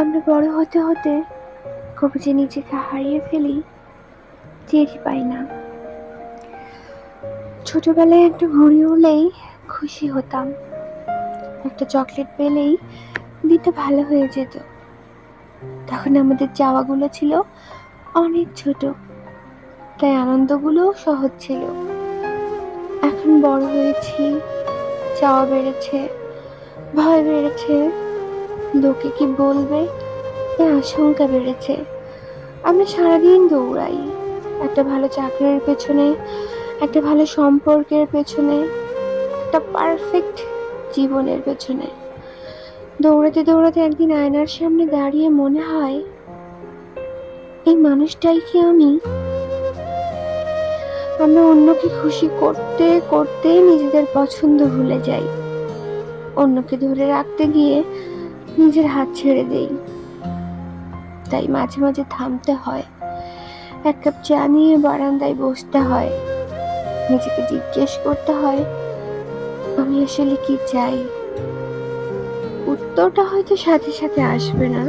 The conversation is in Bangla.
আমরা বড় হতে হতে কবে যে নিজেকে হারিয়ে ফেলি টেরই পাই না। ছোটবেলায় একটা ঘুড়ি উড়লেই খুশি হতাম, একটা চকলেট পেলেই দিনটা ভালো হয়ে যেত। তখন আমাদের চাওয়াগুলো ছিল অনেক ছোট, তাই আনন্দগুলোও সহজ ছিল। এখন বড় হয়েছি, চাওয়া বেড়েছে, ভয় বেড়েছে, লোকে কি বলবে এই আশঙ্কা বেড়েছে। আমরা সারাদিন দৌড়াই, একটা ভালো চাকরির পেছনে, একটা ভালো সম্পর্কের পেছনে, একটা পারফেক্ট জীবনের পেছনে। দৌড়াতে দৌড়াতে একদিন আয়নার সামনে দাঁড়িয়ে মনে হয়, এই মানুষটাই কি আমি? আমরা অন্যকে খুশি করতে করতে নিজেদের পছন্দ ভুলে যাই, অন্যকে ধরে রাখতে গিয়ে নিজের হাত ছেড়ে দেই। তাই মাঝে মাঝে থামতে হয়, এক কাপ চা নিয়ে বারান্দায় বসতে হয়, নিজেকে জিজ্ঞেস করতে হয় আমি আসলে কি চাই। উত্তরটা হয়তো সাথে সাথে আসবে না,